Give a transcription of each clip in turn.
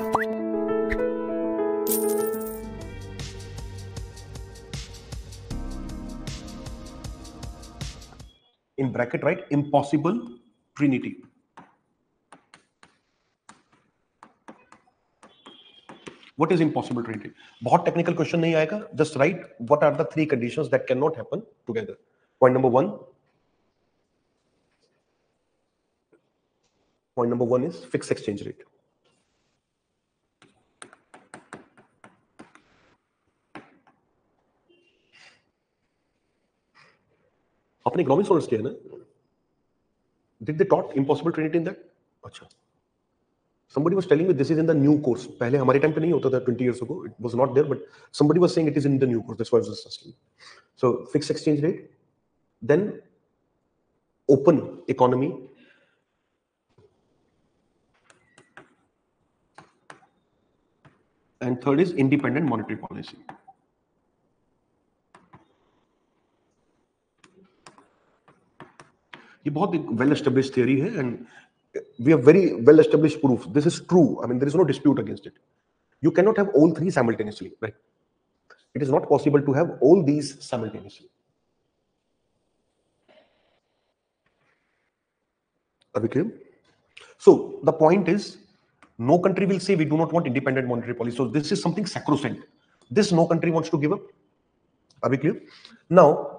In bracket write impossible trinity. What is impossible trinity? बहुत technical question नहीं आएगा, just write what are the three conditions that cannot happen together. Point number one is fixed exchange rate. आपने economics honours किया है ना? Did they taught impossible trinity in that? अच्छा. Somebody was telling me this is in the new course. पहले हमारे time पे नहीं होता था 20 years ago. It was not there, but somebody was saying it is in the new course. That's why I was just asking. So fixed exchange rate, then open economy, and third is independent monetary policy. ये बहुत एक well established theory है and we have very well established proof. This is true. I mean, there is no dispute against it. You cannot have all three simultaneously, right? It is not possible to have all these simultaneously. Are we clear? So the point is, no country will say we do not want independent monetary policy. So this is something sacrosanct. This no country wants to give up. Are we clear? Now,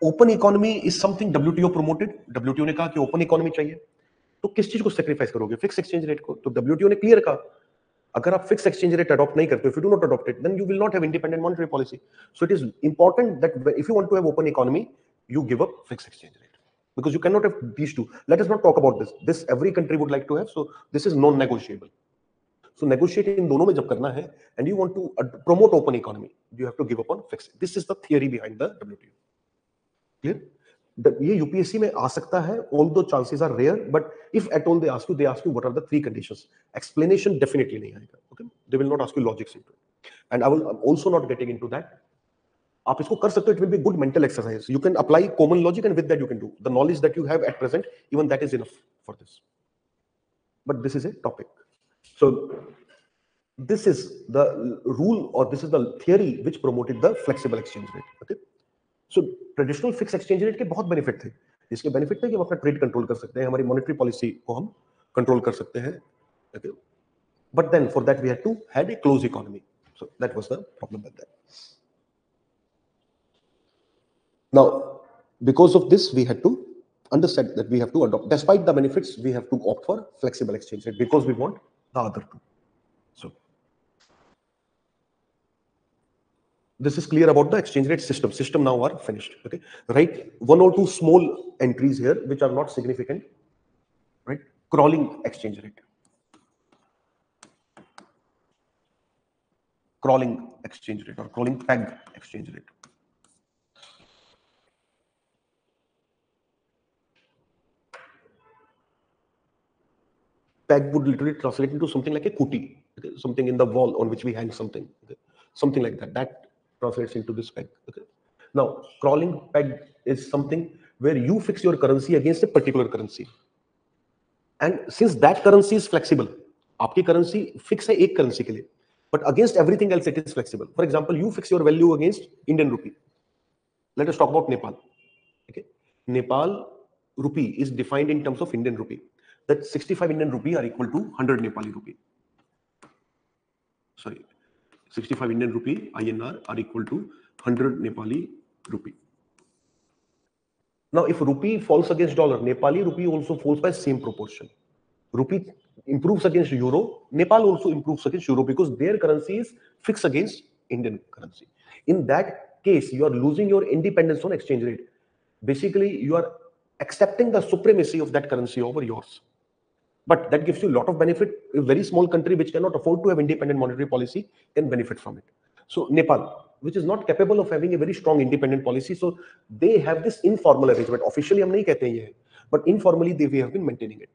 open economy is something WTO promoted. WTO ने कहा कि open economy चाहिए. तो किस चीज को sacrifice करोगे? Fixed exchange rate को. तो WTO ने clear कहा, अगर आप fixed exchange rate adopt नहीं करते, if you do not adopt it, then you will not have independent monetary policy. So it is important that if you want to have open economy, you give up fixed exchange rate. Because you cannot have these two. Let us not talk about this. This every country would like to have. So this is non-negotiable. So negotiate in दोनों में जब करना है, and you want to promote open economy, you have to give up on fixed. This is the theory behind the WTO. Clear? ये UPSC में आ सकता है, although chances are rare, but if at all they ask you what are the three conditions. Explanation definitely नहीं आएगा. Okay? They will not ask you logics into it. And I will also not getting into that. आप इसको कर सकते हो, it will be good mental exercise. You can apply common logic and with that you can do. The knowledge that you have at present, even that is enough for this. But this is a topic. So this is the rule or this is the theory which promoted the flexible exchange rate. Okay? So traditional fixed exchange rate के बहुत benefit थे. इसके benefit थे कि हम अपना trade control कर सकते हैं, हमारी monetary policy को हम control कर सकते हैं. Okay? But then for that we had to had a closed economy. So that was the problem with that. Now, because of this, we had to understand that we have to adopt, despite the benefits, we have to opt for flexible exchange rate because we want the other two. So, this is clear about the exchange rate system. System now are finished. Okay, right? One or two small entries here which are not significant. Right? Crawling exchange rate. Crawling exchange rate or crawling peg exchange rate. Peg would literally translate into something like a kuti, okay? Something in the wall on which we hang something, okay? Something like that. That translates into this peg. Okay? Now, crawling peg is something where you fix your currency against a particular currency, and since that currency is flexible, आपकी currency fix है एक currency के लिए, but against everything else it is flexible. For example, you fix your value against Indian rupee. Let us talk about Nepal. Okay, Nepal rupee is defined in terms of Indian rupee. That 65 Indian rupee are equal to 100 Nepali rupee. Sorry, 65 Indian rupee INR are equal to 100 Nepali rupee. Now, if rupee falls against dollar, Nepali rupee also falls by same proportion. Rupee improves against euro, Nepal also improves against euro because their currency is fixed against Indian currency. In that case, you are losing your independence on exchange rate. Basically, you are accepting the supremacy of that currency over yours. But that gives you a lot of benefit. A very small country which cannot afford to have independent monetary policy can benefit from it. So Nepal, which is not capable of having a very strong independent policy, so they have this informal arrangement. Officially, हम नहीं कहते हैं ये, but informally we have been maintaining it.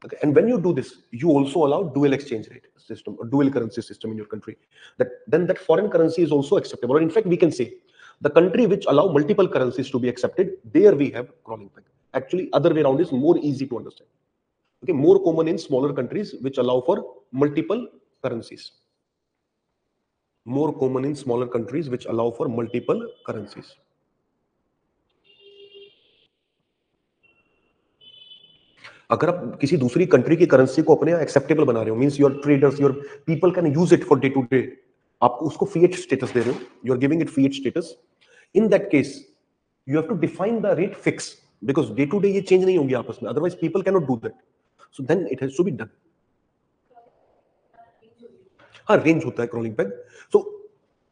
Okay. And when you do this, you also allow dual exchange rate system or dual currency system in your country. Then that foreign currency is also acceptable. Or in fact, we can say the country which allow multiple currencies to be accepted, there we have crawling peg. Actually, other way around is more easy to understand. Okay, more common in smaller countries which allow for multiple currencies. More common in smaller countries which allow for multiple currencies. अगर आप किसी दूसरी country की currency को अपने acceptable बना रहे हो, means your traders, your people can use it for day to day, आप उसको फिएट स्टेटस दे रहे हो, you are giving it fiat status, in that case you have to define the rate fix, because day to day ये change नहीं होंगी आपस में, otherwise people can not do that, so then it has to be done. हाँ, range होता है crawling peg. सो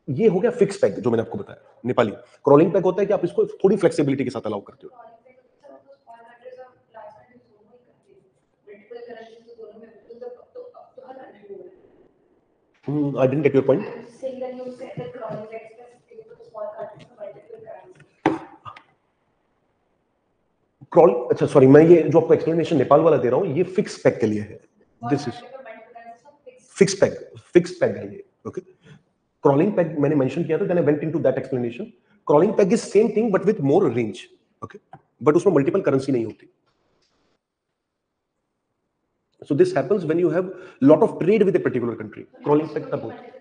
ये हो गया फिक्स पैग जो मैंने आपको बताया नेपाली. क्रॉलिंग पैग होता है कि आप इसको थोड़ी फ्लेक्सिबिलिटी के साथ अलाउ करते हो. I didn't get your point. Saying that you said that crawling peg specifically for small countries for multiple currencies. Crawl, अच्छा सॉरी, मैं ये जो आपको एक्सप्लेनेशन नेपाल वाला दे रहा हूँ ये फिक्स पैग के लिए है. दिस इज फिक्स पैग है ये. ओके, क्रॉलिंग पैग मैंने मेंशन किया था, then I went into that explanation. Crawling peg is same thing but with more range. Okay, but उसमें मल्टीपल करेंसी नहीं होती. So this happens when you have lot of trade with a particular country. Crawling peg तब होता है.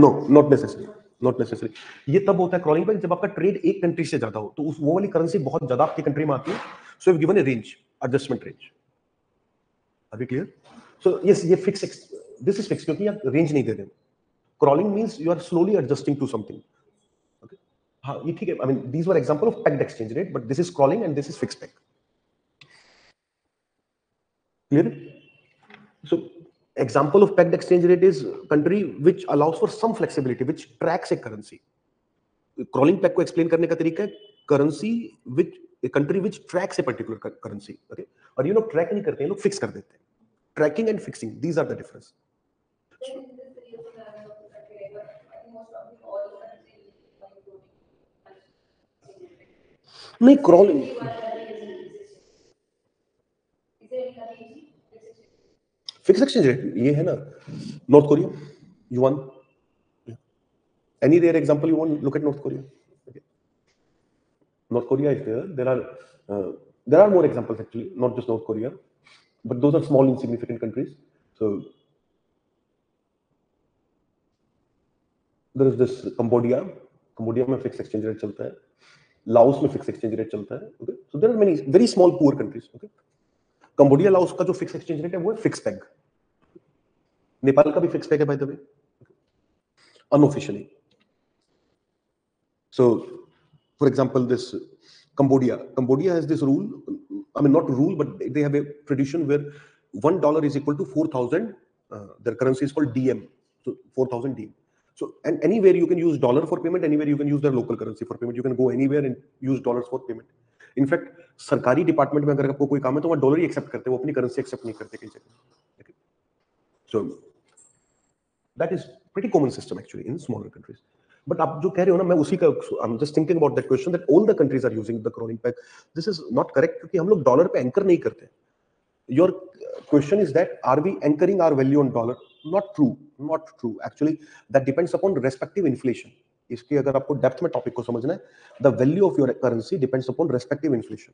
No, not necessary. Not necessary. ये तब होता है क्रॉलिंग पैग जब आपका ट्रेड एक कंट्री से ज्यादा हो, तो उस वो वाली करेंसी बहुत ज्यादा आपकी कंट्री में आती है. So you've given a range, adjustment range. Are we clear? So yes, ये fix, this is fixed क्योंकि आप रेंज नहीं दे रहे. Crawling means you are slowly adjusting to something. Okay? हाँ, ये ठीक है. I mean these were example of pegged exchange rate, but this is crawling and this is fixed peg. Clear? So example of pegged exchange rate is country which allows for some flexibility, which tracks a currency. Crawling peg को explain करने का तरीका है currency which a country which tracks a particular currency. Okay, और ये लोग track नहीं करते हैं, लोग fix कर देते हैं. Tracking and fixing, these are the difference. नहीं, crawling फिक्स एक्सचेंज रेट ये है ना. North Korea, yuan. Any rare example you want, look at North Korea. Okay. North Korea is there. There are more examples actually, not just North Korea, but those are small insignificant countries. So there is this Cambodia. Cambodia में fixed exchange rate चलता है. Laos में fixed exchange rate चलता है. Okay. So there are many very small poor countries. Okay. Cambodia, Laos का जो fixed exchange rate है वो है fixed peg. नेपाल का भी fixed peg है by the way. Unofficially. So, for example, this Cambodia has this rule. I mean, not rule, but they have a tradition where $1 is equal to 4,000. Their currency is called DM. So 4,000 DM. So, and anywhere you can use dollar for payment. Anywhere you can use their local currency for payment. You can go anywhere and use dollars for payment. In fact, सरकारी department में अगर आपको कोई काम है तो वहाँ dollar ही accept करते हैं, वो अपनी करेंसी एक्सेप्ट नहीं करते कई जगह. So that is pretty common system actually in smaller countries. But आप जो कह रहे हो ना, मैं उसी का I'm just thinking about that question that all the countries are using the crawling peg. This is not correct क्योंकि हम लोग डॉलर पे एंकर नहीं करते. Your question is that are we anchoring our value on dollar? Not true, not true. Actually, that depends upon respective inflation. इसकी अगर आपको depth में टॉपिक को समझना है, the value of your currency depends upon respective inflation.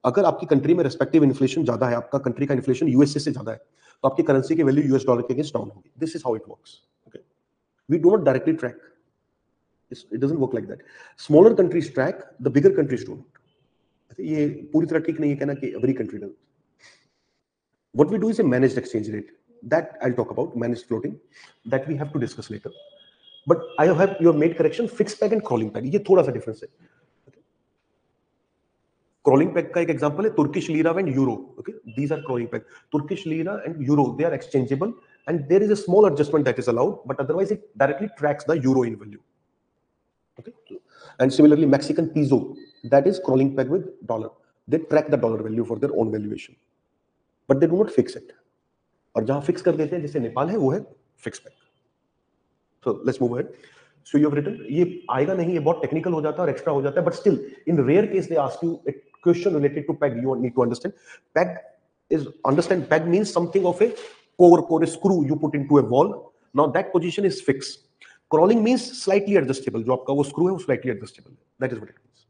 अगर आपकी country में respective inflation ज्यादा है, आपका कंट्री का इन्फ्लेशन यूएसए से ज्यादा है, तो आपकी करेंसी की वैल्यू यूएस डॉलर के अगेंस्ट डाउन होगी. This is how it works. Okay, we do not directly track. It doesn't work like that. Smaller countries track, the bigger countries don't. ये पूरी तरह ठीक नहीं है कहना कि every country does. What we do is a managed exchange rate. That I'll talk about, managed floating. That we have to discuss later. But you have made correction, fixed peg and crawling peg. ये थोड़ा सा difference है. Crawling peg का एक example है Turkish lira and euro. Okay, these are crawling peg. Turkish lira and euro, they are exchangeable, and there is a small adjustment that is allowed, but otherwise it directly tracks the euro in value. Okay, and similarly Mexican peso, that is crawling peg with dollar. They track the dollar value for their own valuation, but they do not fix it. और जहां fix कर देते हैं जैसे नेपाल है वो है fix peg. So let's move ahead. So you have written, ये आएगा नहीं, ये बहुत टेक्निकल हो जाता है और एक्स्ट्रा हो जाता है, but still in rare case they ask you a question related to peg. You need to understand peg means something of a core, a screw you put into a wall. Now that position is fixed. Crawling means slightly adjustable. जो आपका वो screw है वो slightly adjustable. That is what it means.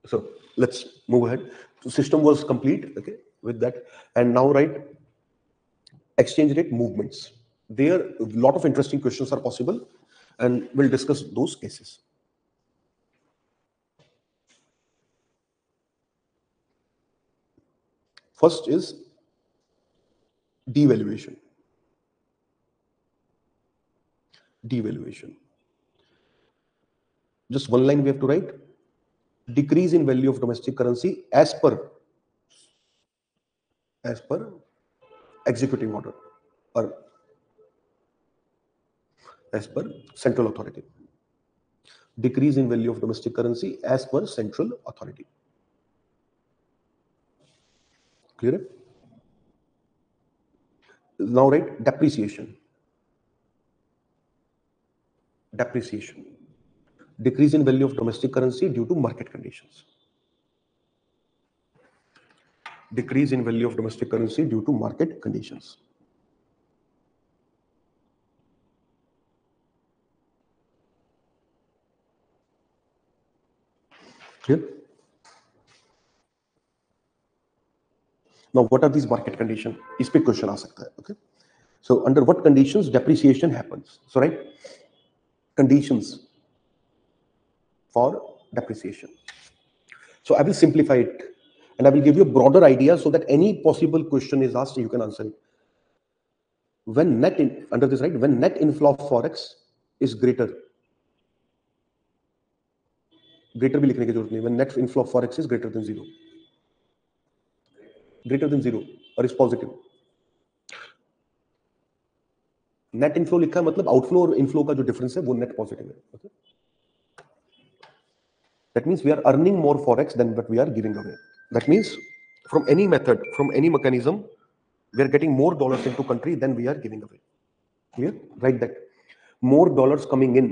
So let's move ahead. So system was complete, okay, with that. And now, right, exchange rate movements. There, a lot of interesting questions are possible, and we'll discuss those cases. First is devaluation. Devaluation. Just one line we have to write. Decrease in value of domestic currency as per executive order or as per central authority. Decrease in value of domestic currency as per central authority. Clear? Now write depreciation. Depreciation. Decrease in value of domestic currency due to market conditions. Decrease in value of domestic currency due to market conditions. Clear? Now, what are these market conditions? इस पे question आ सकता है. Okay. So, under what conditions depreciation happens? So, right, conditions for depreciation. So, I will simplify it and I will give you a broader idea so that any possible question is asked, you can answer it. When under this, right, when net inflow of forex is greater भी लिखने की जरूरत नहीं. When net inflow of forex is greater than zero or is positive. Net inflow लिखा है मतलब outflow और inflow का जो डिफरेंस है वो नेट पॉजिटिव है. Okay, that means we are earning more forex than what we are giving away. That means from any method, from any mechanism, we are getting more dollars into country than we are giving away. Clear? Right that. More dollars coming in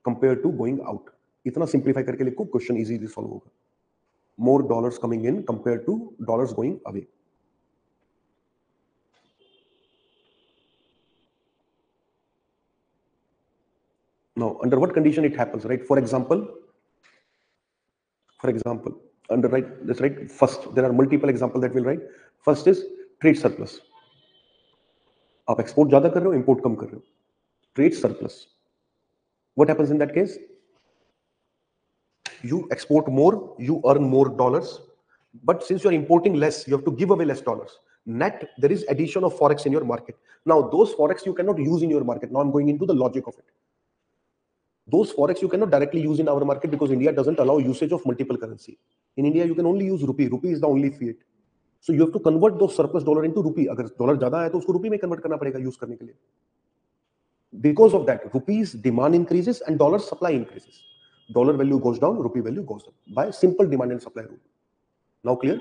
compare to going out. इतना simplify करके लिखो, question easily solve होगा. More dollars coming in compare to dollars going away. Now, under what condition it happens, right? For example, under this, right? First, there are multiple examples that we'll write. First is trade surplus. आप export ज़्यादा कर रहे हो, import कम कर रहे हो. Trade surplus. What happens in that case? You export more, you earn more dollars, but since you are importing less, you have to give away less dollars. Net, there is addition of forex in your market. Now, those forex you cannot use in your market. Now, I'm going into the logic of it. Those forex you cannot directly use in our market because India doesn't allow usage of multiple currency. In India, you can only use rupee. Rupee is the only fiat. So you have to convert those surplus dollar into rupee. अगर dollar ज़्यादा है तो उसको rupee में convert करना पड़ेगा use करने के लिए. Because of that, rupees demand increases and dollar supply increases. Dollar value goes down, rupee value goes up by simple demand and supply rule. Now clear?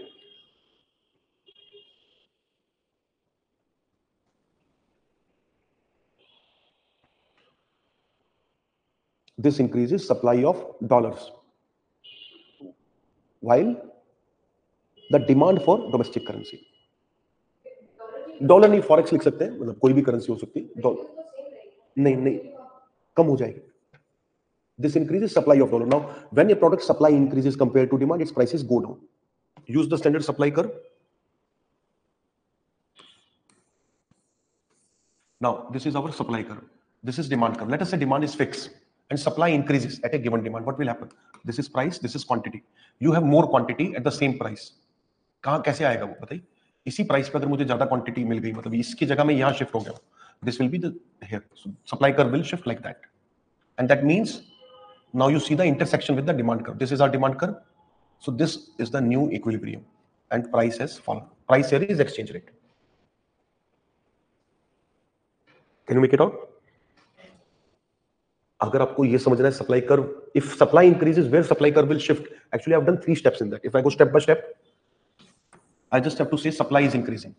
This increases supply of dollars while the demand for domestic currency. Dollar नहीं, forex लिख सकते हैं, मतलब कोई भी currency हो सकती है. नहीं कम हो जाएगी. This increases supply of dollar. Now, when a product supply increases compared to demand, its prices go down. Use the standard supply curve. Now, this is our supply curve. This is demand curve. Let us say demand is fixed and supply increases at a given demand. What will happen? This is price, this is quantity. You have more quantity at the same price. कहाँ कैसे आएगा वो बताइए? इसी price पे अगर मुझे ज्यादा क्वांटिटी मिल गई, मतलब इसकी जगह में यहाँ शिफ्ट हो गया, this will be the here. Supply curve will shift like that, and that means now you see the intersection with the demand curve. This is our demand curve. So this is the new equilibrium and price has fallen. Price here is exchange rate. Can you make it out? अगर आपको ये समझना है supply curve, if supply increases, where supply curve will shift? Actually, I've done 3 steps in that. If I go step by step, I just have to say supply is increasing.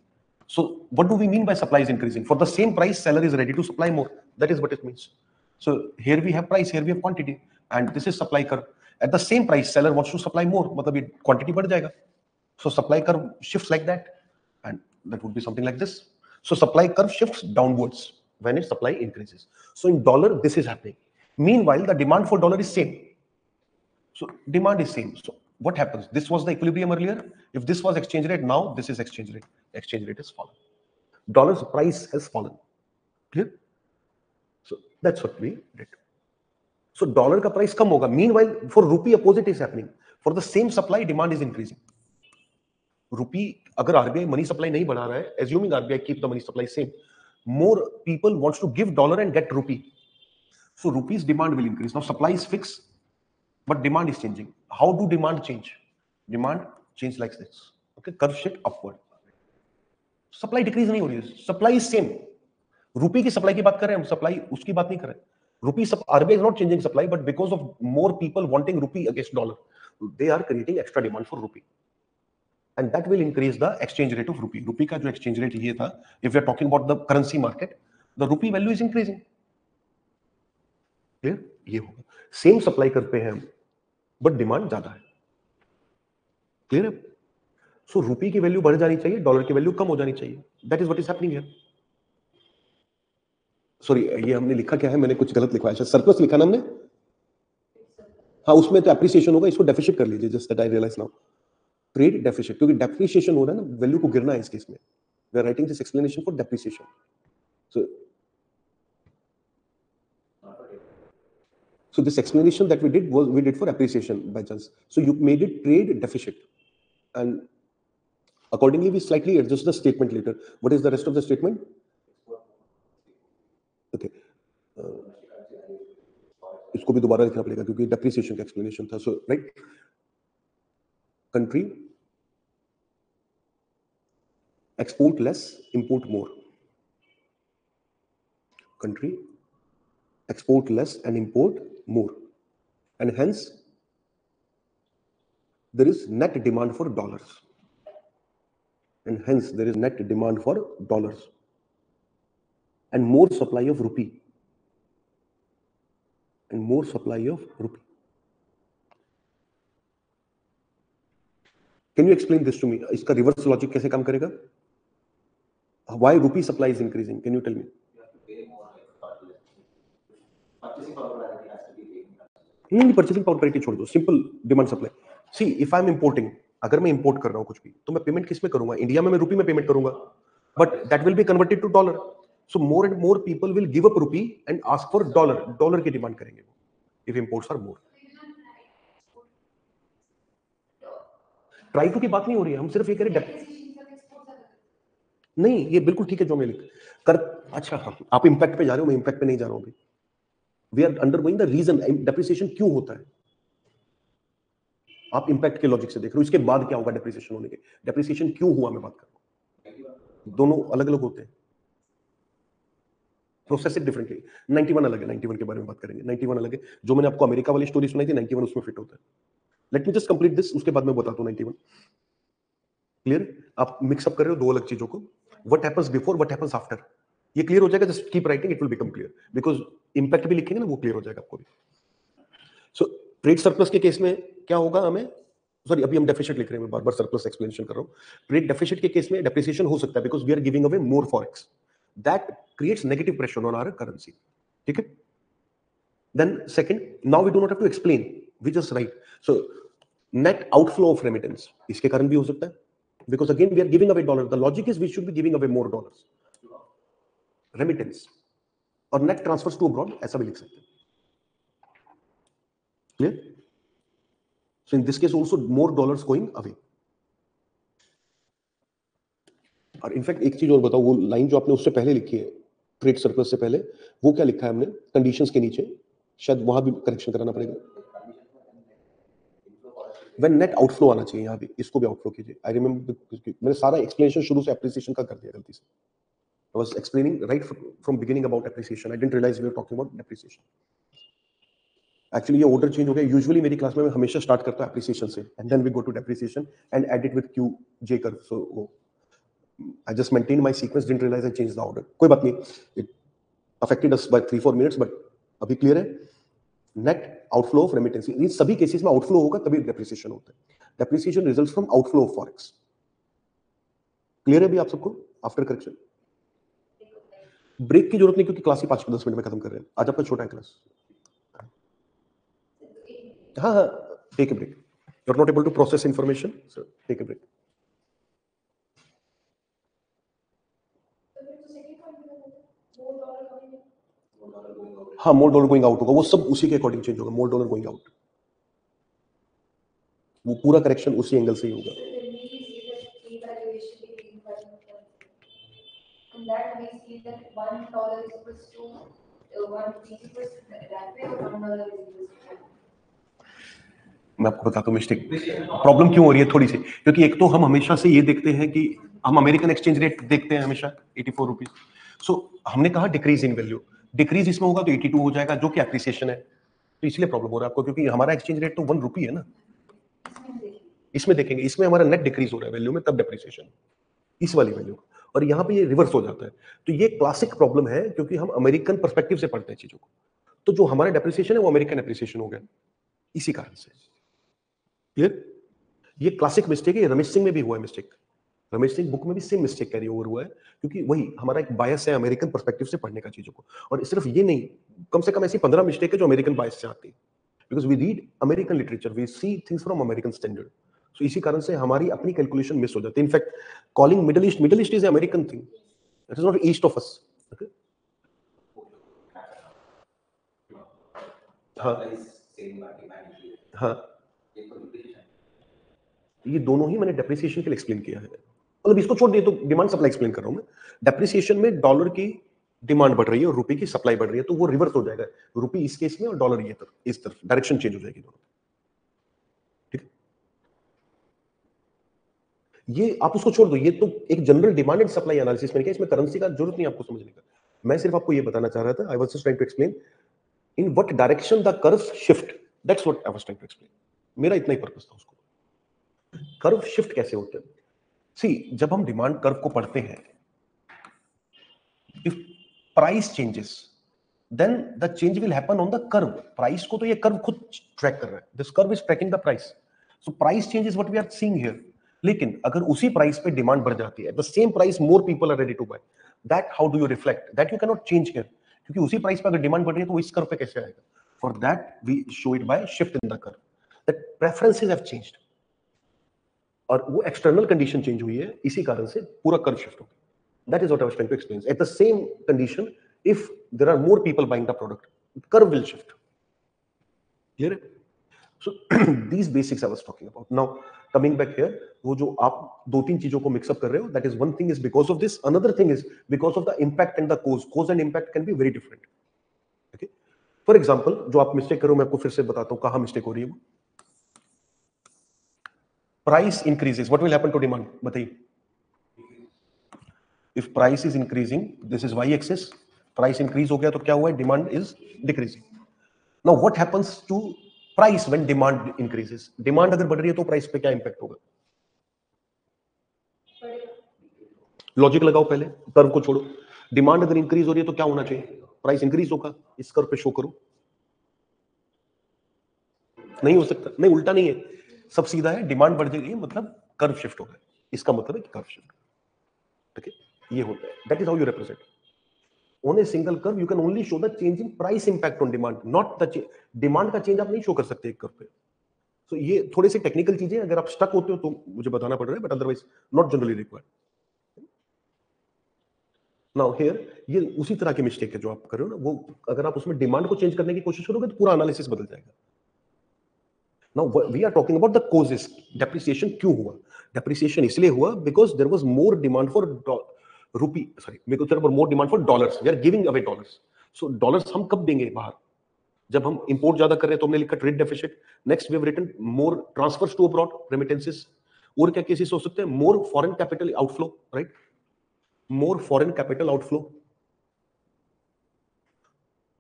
So what do we mean by supply is increasing? For the same price, seller is ready to supply more. That is what it means. So here we have price, here we have quantity, and this is supply curve. At the same price, seller wants to supply more, मतलब ये quantity बढ़ जाएगा. So supply curve shifts like that, and that would be something like this. So supply curve shifts downwards when its supply increases. So in dollar, this is happening. Meanwhile, the demand for dollar is same. So demand is same. So what happens? This was the equilibrium earlier. If this was exchange rate, now this is exchange rate. Exchange rate has fallen. Dollar's price has fallen. Clear? So that's what we did. So dollar का price कम होगा. Meanwhile, for rupee, opposite is happening. For the same supply, demand is increasing. Rupee, अगर RBI money supply नहीं बढ़ा रहा है, assuming RBI keep the money supply same, more people wants to give dollar and get rupee. So rupee's demand will increase. Now supply is fixed, but demand is changing. How do demand change? Demand change like this. Okay, curve shift upward. Supply decrease नहीं हो रही है. Supply is same. Rupee की supply की बात कर रहे हैं हम. Supply उसकी बात नहीं कर रहे हैं. Rupee, RBI is not changing supply, but because of more people wanting rupee against dollar, they are creating extra demand for rupee. And that will increase the exchange rate of rupee. Rupee का जो exchange rate ये था, if we are talking about the currency market, the rupee value is increasing. Clear? ये होगा. Same supply करते हैं हम, but demand ज्यादा है. Clear है? So rupee की value बढ़ जानी चाहिए, डॉलर की value कम हो जानी चाहिए. That is what is happening here. Sorry, ये हमने लिखा क्या है? मैंने कुछ गलत लिखवाया है. सरप्लस लिखा ना हमने? हाँ, उसमें तो एप्रिसिएशन होगा. इसको डेफिसिट कर लीजिए. Just that I realise now. Trade deficit, क्योंकि डेप्रिसिएशन हो रहा है ना, वैल्यू को गिरना है इस केस में. We are writing this explanation for depreciation. So this explanation that we did for appreciation by chance. So you made it trade deficit, and accordingly we slightly adjust the statement later. What is the rest of the statement? Okay. इसको भी दोबारा लिखना पड़ेगा क्योंकि depreciation का explanation था. So right, country export less, import more. Country export less and import more, and hence there is net demand for dollars, and hence there is net demand for dollars and more supply of rupee, and more supply of rupee. Can you explain this to me? इसका reverse logic कैसे काम करेगा? Why rupee supply is increasing? Can you tell me? नहीं, purchasing power parity छोड़ दो. Simple demand supply. See, if I am importing, अगर मैं import कर रहा हूं कुछ भी, तो मैं पेमेंट किस में करूंगा? इंडिया में मैं रुपी में पेमेंट करूंगा, but that will be converted to dollar. So more and more people will give up rupee and ask for dollar. Dollar की डिमांड करेंगे if imports are more. Try to की बात नहीं हो रही है, हम सिर्फ ये कह रहे हैं. नहीं, ये बिल्कुल ठीक है जो मैं लिख कर. अच्छा, आप इंपैक्ट पे जा रहे हो, मैं इंपैक्ट पे नहीं जा रहा हूं अभी. We are undergoing the reason. Depreciation क्यों होता है? आप इंपैक्ट के लॉजिक से देख रहे हो. इसके बाद क्या होगा डेप्रिसिएशन होने के? डेप्रिसिएशन क्यों हुआ मैं बात कर रहा हूं. दोनों अलग अलग होते हैं. Process it differently. 91 अलग है. 91 के बारे में बात करेंगे. 91 अलग है. जो मैंने आपको अमेरिका वाली स्टोरी सुनाई थी, 91 उसमें फिट होता है. Let me just complete this, उसके बाद मैं बताता हूं 91. क्लियर? आप मिक्सअप कर रहे हो दो अलग चीजों को. What happens before, what happens after. ये क्लियर हो जाएगा. Just keep writing, it will become clear. Because impact भी लिखेंगे ना, वो क्लियर हो जाएगा आपको भी. सो ट्रेड सरप्लस के केस में क्या होगा हमें? सॉरी, अभी हम डेफिसिट लिख रहे हैं. मैं बार बार सरप्लस एक्सप्लेनेशन कर रहा हूं. ट्रेड डेफिसिट के केस में डेप्रिसिएशन हो सकता है because we are giving away more forex. That creates negative pressure on our currency. ठीक है? Then second, now we do not have to explain, we just write. So net outflow of remittance, इसके कारण भी हो सकता है because again we are giving away dollar. The logic is we should be giving away more dollars. Remittance और net transverse to abroad, ऐसा भी लिख सकते हैं. Clear? So in this case also more dollars going away. और in fact एक चीज और बताओ, वो लाइन जो आपने उससे पहले लिखी है ट्रेड सरप्लस से पहले, वो क्या लिखा है हमने कंडीशंस के नीचे? शायद वहां भी करेक्शन कराना पड़ेगा. व्हेन नेट आउटफ्लो आना चाहिए, यहां भी इसको भी आउटफ्लो कीजिए. आई रिमेंबर मैंने सारा एक्सप्लेनेशन शुरू से एप्रिसिएशन का कर दिया गलती से. I was explaining right from beginning about appreciation. I didn't realize we were talking about depreciation. Actually, ये order change हो गया. Usually मेरी क्लास में मैं हमेशा start करता हूँ appreciation से, and then we go to depreciation and add it with Q J curve. So I just maintained my sequence. Didn't realize I changed the order. कोई बात नहीं. It affected us by 3-4 minutes, but अभी clear है. Net outflow of remittance. इन सभी cases में outflow होगा तभी depreciation होता है. Depreciation results from outflow of forex. Clear है भी आप सबको? After correction. ब्रेक की जरूरत नहीं क्योंकि क्लास ही 5-10 मिनट में खत्म कर रहे हैं. आज आपका छोटा है क्लास. हाँ, take a break. You're not able to process information, so take a break. हाँ, मोर डॉलर गोइंग आउट होगा, वो सब उसी के अकॉर्डिंग चेंज होगा, मोर डॉलर गोइंग आउट, वो पूरा करेक्शन उसी एंगल से ही होगा. That we see that $1 is equals to $1 is equals to that way, or $1 is equals to that. मैं आपको बताता हूँ मिस्टेक प्रॉब्लम क्यों हो रही है थोड़ी सी, क्योंकि एक तो हम हमेशा से ये देखते हैं कि हम अमेरिकन एक्सचेंज रेट देखते हैं हमेशा 84 रुपीज. सो हमने कहा डिक्रीज इन वैल्यू, डिक्रीज इसमें होगा तो 82 हो जाएगा, जो कि एप्रिसिएशन है, तो इसलिए प्रॉब्लम हो रहा है आपको, क्योंकि हमारा एक्सचेंज रेट तो 1 रुपी है ना. इसमें देखेंगे, इसमें हमारा नेट डिक्रीज हो रहा है वैल्यू में, तब डेप्रिसिएशन इस वाली वैल्यू, और यहाँ पे ये रिवर्स हो जाता है. तो ये क्लासिक प्रॉब्लम है, क्योंकि हम अमेरिकन पर्सपेक्टिव से पढ़ते हैं चीजों को, तो जो हमारा डेप्रिसिएशन है वो अमेरिकन एप्रिसिएशन हो गया इसी कारण से. क्लियर? ये क्लासिक मिस्टेक है, रमेश सिंह में भी हुआ है मिस्टेक, रमेश सिंह बुक में भी सेम मिस्टेक कैरी ओवर हुआ है, क्योंकि वही हमारा एक बायस है अमेरिकन पर्सपेक्टिव से पढ़ने का चीजों को. और सिर्फ ये नहीं, कम से कम ऐसी 15 मिस्टेक है जो अमेरिकन बायस से आती है, because we read American literature, we see things from American standard. So इसी कारण से हमारी अपनी कैलकुलेशन मिस हो जाती है. In fact calling middle east is American thing, it is not east of us. हाँ हाँ, ये दोनों ही मैंने डेप्रिसिएशन के लिए एक्सप्लेन किया है. मतलब इसको छोड़ दिए तो डिमांड सप्लाई एक्सप्लेन कर रहा हूं मैं. डेप्रिसिएशन में डॉलर की डिमांड बढ़ रही है और रुपए की सप्लाई बढ़ रही है, तो वो रिवर्स हो जाएगा, रुपी इस केस में और डॉलर ये तरफ, इस तरफ डायरेक्शन चेंज हो जाएगी दोनों. ठीक है, ये आप उसको छोड़ दो, ये तो एक general demand and supply analysis में, इसमें करेंसी का जरूरत नहीं आपको समझने का. मैं सिर्फ आपको ये बताना चाह रहा था, I was just trying to explain in what direction the curve shift, that's what I was trying to explain. मेरा इतना ही पर्पस था उसको. कर्व शिफ्ट कैसे होते हैं? सी, जब हम डिमांड कर्व को पढ़ते हैं, if price changes then the change will happen on the curve. Price को तो ये कर्व खुद ट्रैक कर रहा है, this curve is tracking the price. So price change is what we are seeing here. लेकिन अगर उसी प्राइस पे डिमांड बढ़ जाती है, the same price more people are ready to buy, that how do you reflect, that you can not change here, क्योंकि उसी price पे अगर डिमांड बढ़ रही है तो इस कर्व पे कैसे आएगा. For that we show it by shift in the curve, that preferences have changed, और वो एक्सटर्नल कंडीशन चेंज हुई है, इसी कारण से पूरा कर्व शिफ्ट हो गया. That is what I was trying to explain. At the same condition, if there are more people buying the product, the curve will shift. Clear? So these basics I was talking about. Now coming back here, वो जो आप दो तीन चीजों को mix up कर रहे हो, that is one thing is because of this. Another thing is because of the impact and the cause. Cause and impact can be very different. Okay. For example, जो आप mistake करो, मैं आपको फिर से बताता हूँ कहाँ mistake हो रही है. Price increases, what will happen to demand? बताइए. If price is increasing, this is y-axis, price increase हो गया तो क्या हुआ है, demand is decreasing. Now what happens to price when demand increases? Demand अगर बढ़ रही है तो price पे क्या impact होगा? लॉजिक लगाओ, पहले कर्व को छोड़ो. डिमांड अगर इंक्रीज हो रही है तो क्या होना चाहिए, प्राइस इंक्रीज होगा. इस कर्व पे शो करो. नहीं हो सकता, नहीं, उल्टा नहीं है, सब सीधा है. डिमांड बढ़ जाएगी मतलब कर्व शिफ्ट होगा, इसका मतलब है कि कर्व शिफ्ट. ठीक है, ये होता है. That is how you represent. On a single curve, you can only show the change in price impact on demand, not the demand का चेंज आप नहीं शो कर सकते एक कर्व पे. So ये थोड़े से टेक्निकल चीजें, अगर आप स्टक होते हो तो मुझे बताना पड़ रहा है, but otherwise not generally required. Now here ये उसी तरह की मिस्टेक है जो आप कर रहे हो ना, वो अगर आप उसमें डिमांड को चेंज करने की कोशिश करोगे तो पूरा एनालिसिस बदल जाएगा. Now we are talking about the causes. Depreciation क्यों हुआ? डेप्रिसिएशन इसलिए हुआ because there was more demand for rupee, sorry, because there was more demand for dollars. We are giving away dollars. So dollars हम कब देंगे बाहर? जब हम इंपोर्ट ज्यादा कर रहे हैं तो हमने लिखा trade deficit. Next we have written more transfers to abroad, remittances. और क्या केसेस हो सकते हैं? More foreign capital outflow, right, more foreign capital outflow.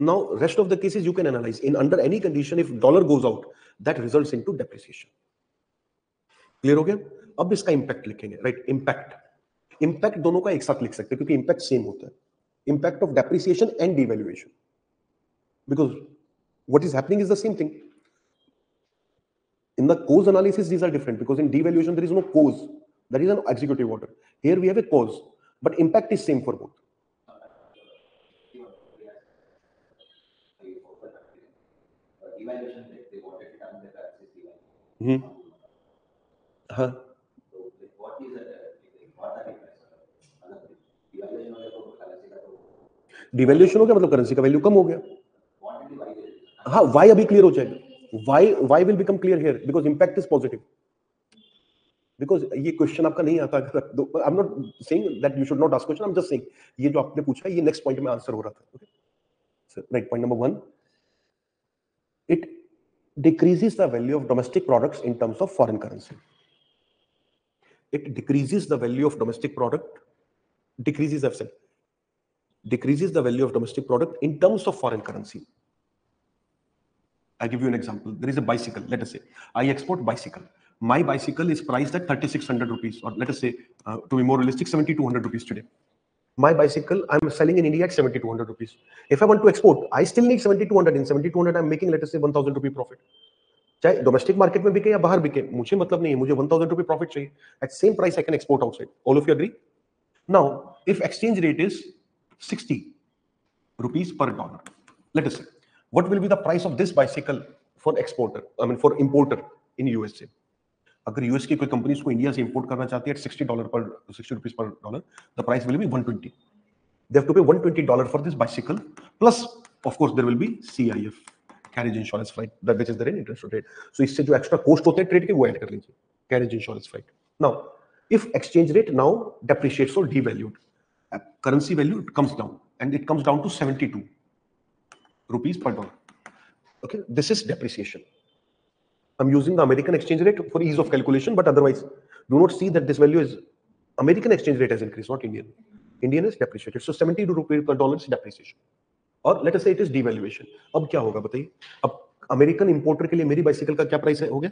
Now rest of the cases you can analyze in under any condition. If dollar goes out, that results into depreciation. Clear हो गया? अब इसका impact लिखेंगे, right. Impact दोनों का एक साथ लिख सकते हैं क्योंकि इंपैक्ट सेम होता है. Impact of depreciation and devaluation, because what is happening is the same thing. In the cause analysis, these are different because in devaluation there is no cause, that is an executive order. Here we have a cause, but impact is same for both. हाँ, devaluation हो गया मतलब currency का value कम हो गया। हाँ, Y अभी clear हो जाएगा। Why will become clear here because impact is positive. Because ये क्वेश्चन आपका नहीं आता अगर I am not saying that you should not ask question, I am just saying ये जो आपने पूछा ये नेक्स्ट पॉइंट में आंसर हो रहा था। Okay, right, point number 1, it decreases the value of domestic products in terms of foreign currency. It decreases the value of domestic product, decreases, I've said, decreases the value of domestic product in terms of foreign currency. I give you an example. There is a bicycle. Let us say I export bicycle. My bicycle is priced at 3,600 rupees, or let us say, to be more realistic, 7,200 rupees today. My bicycle I'm selling in India at 7,200 rupees. If I want to export, I still need 7,200. In 7,200, I'm making, let us say, 1,000 rupee profit. चाहे domestic market में बिके या बाहर बिके, मुझे मतलब नहीं है, मुझे 1000 रुपए प्रॉफिट चाहिए. At same price I can export outside. All of you agree? Now, if exchange rate is 60 rupees per dollar, let us say, what will be the price of this bicycle for exporter? I mean for importer in USA. अगर US की कोई company इसको India से import करना चाहती है at $60 per dollar, the price will be 120. They have to pay $120 for this bicycle, plus of course there will be CIF, carriage insurance freight, that which is there in international trade. So इससे जो extra cost होते हैं trade के वो add कर लीजिए, carriage insurance freight. Now, if exchange rate now depreciates or devalued, currency value comes down and it comes down to 72 rupees per dollar. Okay, this is depreciation. I'm using the American exchange rate for ease of calculation, but otherwise, do not see that this value is American exchange rate has increased, not Indian. Indian is depreciated. So 72 rupees per dollar is depreciation. और let us say it is devaluation. अब क्या होगा बताइए? अब American importer के लिए मेरी bicycle का क्या प्राइस है हो गया?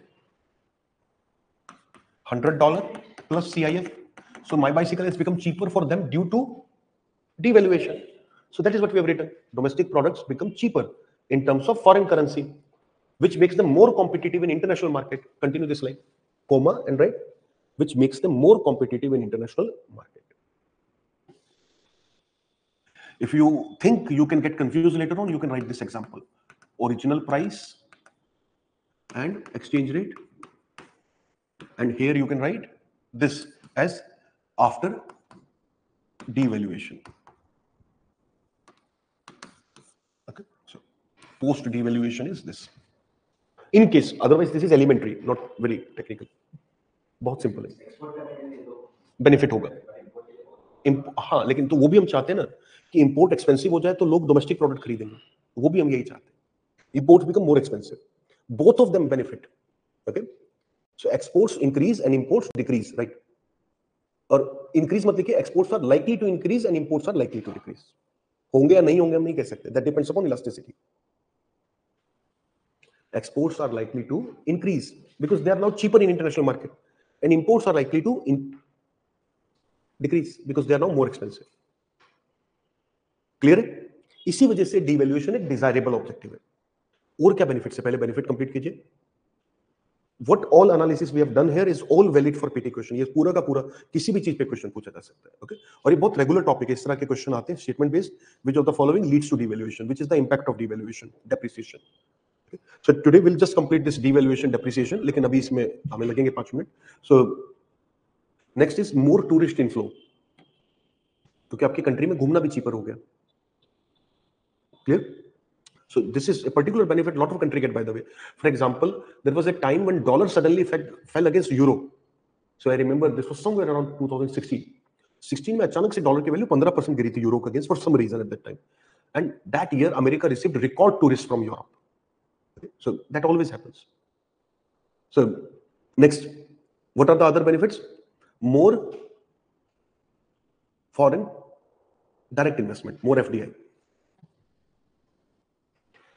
$100 plus CIF. So my bicycle has become cheaper for them due to devaluation. So that is what we have written. Domestic products become cheaper in terms of foreign currency, which makes them more competitive in international market. Continue this line, comma and right, which makes them more competitive in international market. If you think you can get confused later on, you can write this example. Original price and exchange rate. And here you can write this as after devaluation. Okay, so post devaluation is this. In case, otherwise this is elementary, not very technical. बहुत simple है. Benefit होगा. हाँ, लेकिन तो वो भी हम चाहते हैं ना कि इंपोर्ट एक्सपेंसिव हो जाए तो लोग डोमेस्टिक प्रोडक्ट खरीदेंगे. वो भी हम यही चाहते हैं. Imports become more expensive. Both of them benefit. Okay, so exports increase and imports decrease, right? और increase मतलब कि exports are likely to increase and imports are likely to decrease. होंगे या नहीं होंगे हम नहीं कह सकते. That depends upon elasticity. Exports are likely to increase because they are now cheaper in international market, and imports are likely to decrease because they are now more expensive. Clear है? इसी वजह से devaluation एक desirable objective है. और क्या benefit है? पहले बेनिफिट कंप्लीट कीजिए. What all analysis we have done here is all valid for PT question. ये पूरा का पूरा किसी भी चीज पे क्वेश्चन पूछा जा सकता है. ओके, और ये बहुत रेगुलर टॉपिक है. इस तरह के क्वेश्चन आते हैं statement based. Which of the following leads to devaluation? Which is the impact of devaluation? Depreciation. Okay. So today we'll just complete this devaluation depreciation. लेकिन अभी इसमें हमें लगेंगे 5 minute. So next is more tourist inflow. क्योंकि आपकी country में घूमना भी चीपर हो गया. Clear? So this is a particular benefit a lot of country get, by the way. For example, there was a time when dollar suddenly fell against euro. So I remember this was somewhere around 2016. 16 में अचानक से dollar की value 15% गिरी थी euro के against for some reason at that time. And that year America received record tourists from Europe. So that always happens. So next, what are the other benefits? More foreign direct investment, more FDI.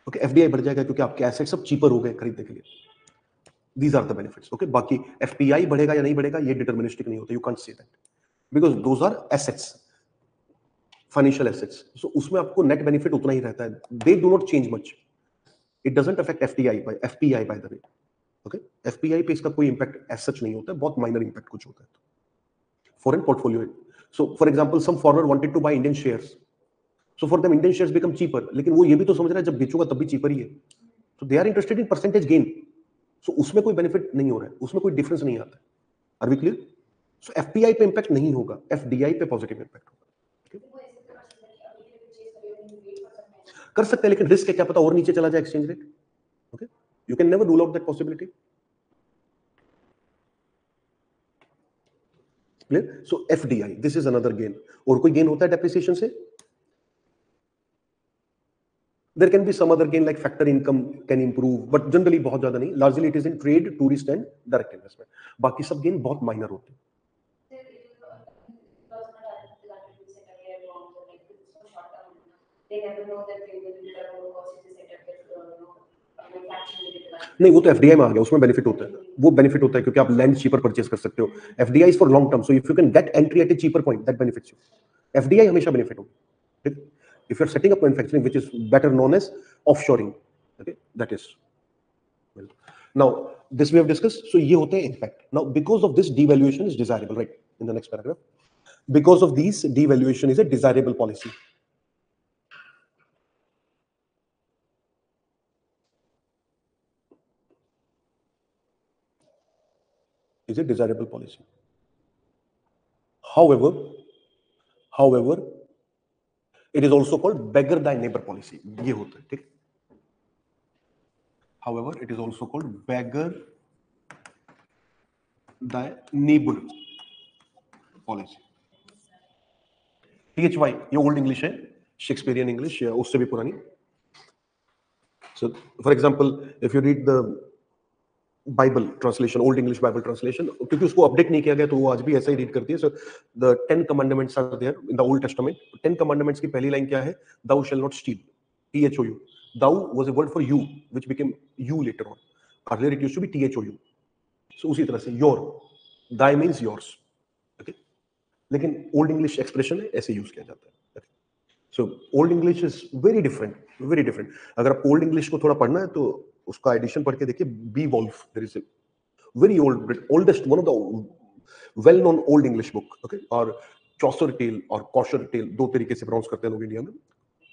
Okay, FDI बढ़ जाएगा क्योंकि आपके asset सब cheaper हो गए खरीदने के लिए. These are the benefits. Okay, बाकी एफपीआई बढ़ेगा या नहीं बढ़ेगा ये डिटरमिनिस्टिक नहीं होता. You can't say that because those are assets, financial assets. So उसमें आपको नेट बेनिफिट उतना ही रहता है. They do not change much. It doesn't affect FPI by the way. Okay, FPI पे इसका कोई इंपैक्ट एज सच नहीं होता है. बहुत माइनर इंपैक्ट कुछ होता है. Foreign portfolio. So for example some foreigner wanted to buy Indian shares. So for them Indian shares become cheaper. लेकिन वो ये भी तो समझ रहा है जब बेचूंगा तब भी चीपर ही है. So they are interested in percentage gain. So उसमें कोई बेनिफिट नहीं हो रहा है, उसमें कोई डिफरेंस नहीं आता है. Are we clear? So FPI पे इंपैक्ट नहीं होगा, एफडीआई पे पॉजिटिव इंपैक्ट होगा। कर सकते हैं, लेकिन रिस्क है, क्या पता और नीचे चला जाए exchange rate. Okay, you can never rule out that possibility. Clear? So FDI, this is another gain. और कोई गेन होता है डेप्रिसिएशन से? There can be some other gain like factor income can improve, but generally बहुत ज्यादा नहीं। Largely it is in trade, tourist and direct investment. बाकी सब गेन बहुत माइनर होते हैं। नहीं, वो तो एफडीआई में आ गया, उसमें बेनिफिट होता है। वो बेनिफिट होता है क्योंकि आप लैंड चीपर परचेज कर सकते हो। FDI is for long term, so if you can get entry eight A cheaper point, that benefits you. FDI हमेशा बेनिफिट होगा। ठीक? If you're setting up manufacturing, which is better known as offshoring, okay, that is well. Now this we have discussed. So ये होते हैं impact. Now because of this, devaluation is desirable, right? In the next paragraph, because of these, devaluation is a desirable policy. Is a desirable policy. However, it is also called beggar thy neighbor policy. ये होता है, ठीक? However, it is also called beggar thy neighbor policy. THY ये old English है, Shakespearean English, उससे भी पुरानी। So, for example, if you read the Bible translation, old English Bible translation, क्योंकि उसको अपडेट नहीं किया गया तो वो आज भी ऐसा ही रीड करती है। So, the 10 commandments are there in the Old Testament. 10 commandments की पहली लाइन क्या है? Thou shall not steal. THOU. Thou was a word for you, which became you later on. Earlier it used to be THOU. So उसी तरह से your, thy means yours. Okay? लेकिन old English expression है, ऐसे use किया जाता है। So old English is very different, very different. अगर आप ओल्ड इंग्लिश को थोड़ा पढ़ना है तो उसका एडिशन पढ़ के देखिए, Beowulf, there is very oldest, one of the well known old English book. Okay, और चौसर टेल और कॉशर टेल, दो तरीके से प्रोनाउंस करते हैं लोग इंडिया में,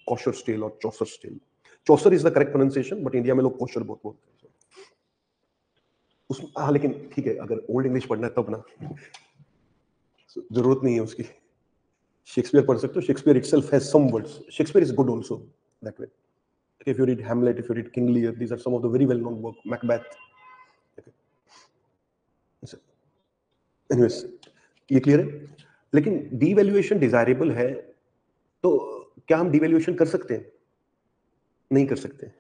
कॉशर टेल और Chaucer tale. Chaucer is the correct pronunciation, but India में लोग कॉशर बहुत बोलते हैं उसमें। हाँ, लेकिन ठीक है, अगर ओल्ड इंग्लिश पढ़ना है तब ना, जरूरत नहीं है उसकी। शेक्सपियर पढ़ सकते हो, Shakespeare itself has some words. Shakespeare is good also that way. Okay, if you read Hamlet, if you read King Lear, these are some of the very well known work. Macbeth. Okay. Anyways, ये clear है? लेकिन devaluation desirable है तो क्या हम devaluation कर सकते हैं? नहीं कर सकते,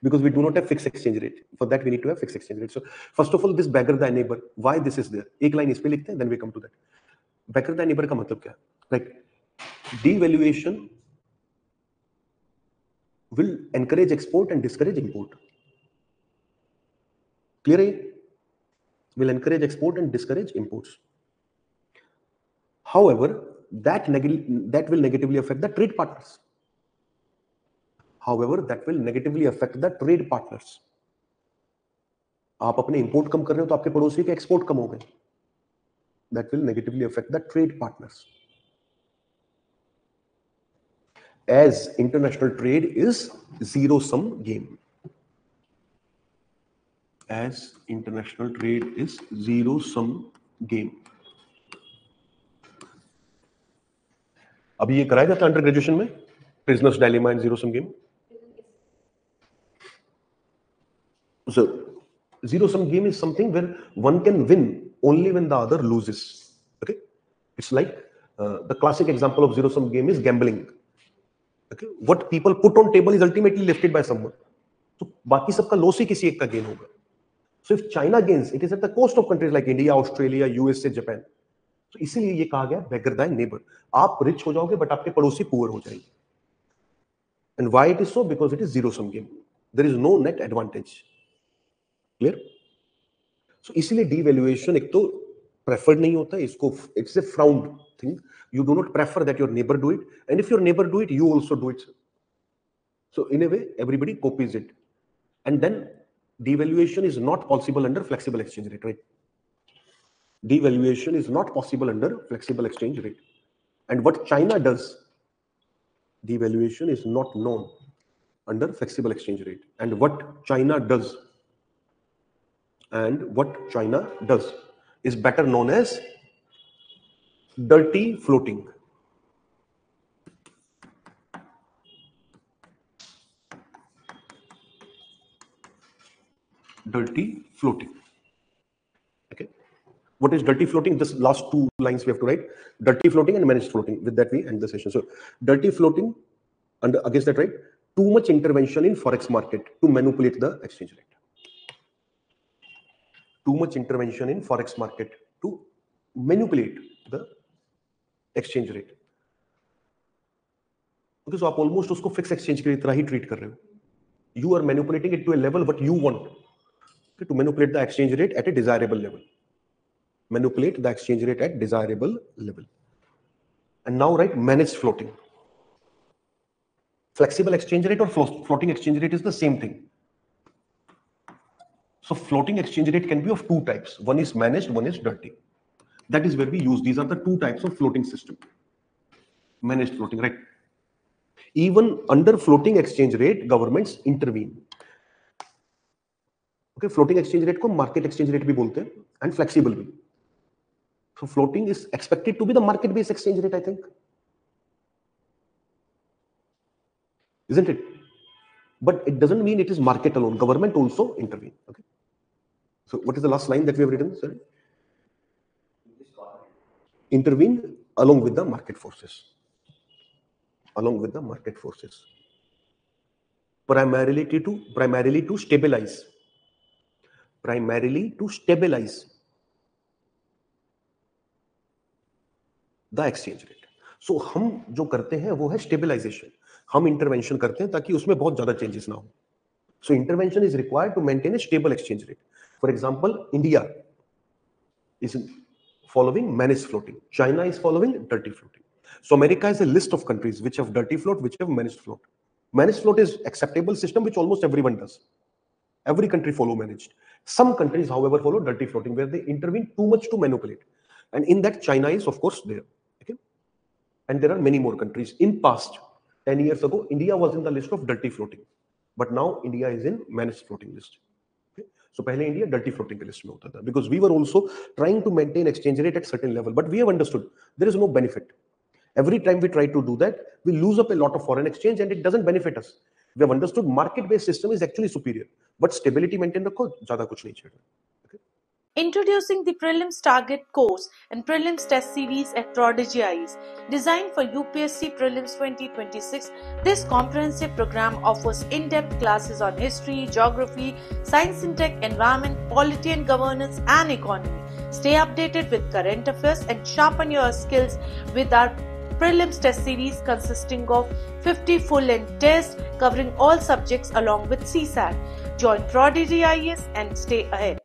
because we do not have fixed exchange rate. For that we need to have fixed exchange rate. So first of all, this beggar thy neighbor, why this is there? एक लाइन इस पे लिखते हैं, then we come to that. Beggar thy neighbor का मतलब क्या है? Like devaluation will encourage export and discourage import. Clear है? Will encourage export and discourage imports. However, that will negatively affect the trade partners. However, that will negatively affect the trade partners. आप अपने import कम कर रहे हो तो आपके पड़ोसी के एक्सपोर्ट कम हो गए. That will negatively affect the trade partners. As international trade is zero-sum game. As international trade is zero-sum game. अभी ये कराया जाता है अंडर ग्रेजुएशन में, prisoners dilemma and zero sum game. So zero sum game is something where one can win only when the other loses. Okay, it's like the classic example of zero sum game is gambling. Okay, what people put on table is ultimately lifted by someone. So बाकी सबका loss ही किसी एक का gain होगा. So if China gains, it is at the cost of countries like India, Australia, USA, Japan. तो इसीलिए ये कहा गया beggar thy neighbor. आप रिच हो जाओगे बट आपके पड़ोसी पुअर हो जाएंगे. And why it is so? Because it is zero sum game. There is no net advantage. Clear? So इसीलिए devaluation एक तो preferred नहीं होता, इसको it's a frowned thing. You do not prefer that your neighbor do it, and if your neighbor do it, you also do it. So in a way, everybody copies it, and then devaluation is not possible under flexible exchange rate, right? Devaluation is not possible under flexible exchange rate, and what China does, devaluation is not known under flexible exchange rate, and what China does. is better known as dirty floating. Dirty floating. Okay. What is dirty floating? This last two lines we have to write. Dirty floating and managed floating. With that, we end the session. So, dirty floating, and against that, right? Too much intervention in forex market to manipulate the exchange rate. Too much intervention in forex market to manipulate the exchange rate. Okay, so आप almost उसको fixed exchange की तरह ही treat कर रहे हो. You are manipulating it to a level what you want. Okay, to manipulate the exchange rate at a desirable level. Manipulate the exchange rate at desirable level. And now write managed floating. Flexible exchange rate or floating exchange rate is the same thing. So floating exchange rate can be of two types. One is managed, one is dirty. That is where we use. These are the two types of floating system. Managed floating, right? Even under floating exchange rate, governments intervene. Okay, floating exchange rate को market exchange rate भी बोलते हैं, and flexible भी. So floating is expected to be the market-based exchange rate, I think. Isn't it? But it doesn't mean it is market alone. Government also intervene. Okay. So what is the last line that we have written? Sorry. Intervene along with the market forces. Along with the market forces. Primarily to stabilize. Primarily to stabilize the exchange rate. So हम जो करते हैं वो है stabilization. हम intervention करते हैं ताकि उसमें बहुत ज़्यादा changes ना हो. So intervention is required to maintain a stable exchange rate. For example, India is following managed floating. China is following dirty floating. So America has a list of countries which have dirty float, which have managed float. Managed float is acceptable system which almost everyone does. Every country follow managed. Some countries, however, follow dirty floating where they intervene too much to manipulate. And in that, China is, of course, there. Okay? And there are many more countries. In past, 10 years ago, India was in the list of dirty floating. But now, India is in managed floating list. Okay? So, पहले India dirty floating के list में होता था. Because we were also trying to maintain exchange rate at certain level. But we have understood there is no benefit. Every time we try to do that, we lose up a lot of foreign exchange and it doesn't benefit us. We have understood market-based system is actually superior. But stability maintain रखो, ज़्यादा कुछ नहीं छेड़ना. Introducing the Prelims Target course and Prelims Test Series at Prodigy IAS. Designed for UPSC Prelims 2026, this comprehensive program offers in-depth classes on history, geography, science and tech, environment, polity and governance, and economy. Stay updated with current affairs and sharpen your skills with our Prelims Test Series consisting of 50 full-length tests covering all subjects along with CSAT. Join Prodigy IAS and stay ahead.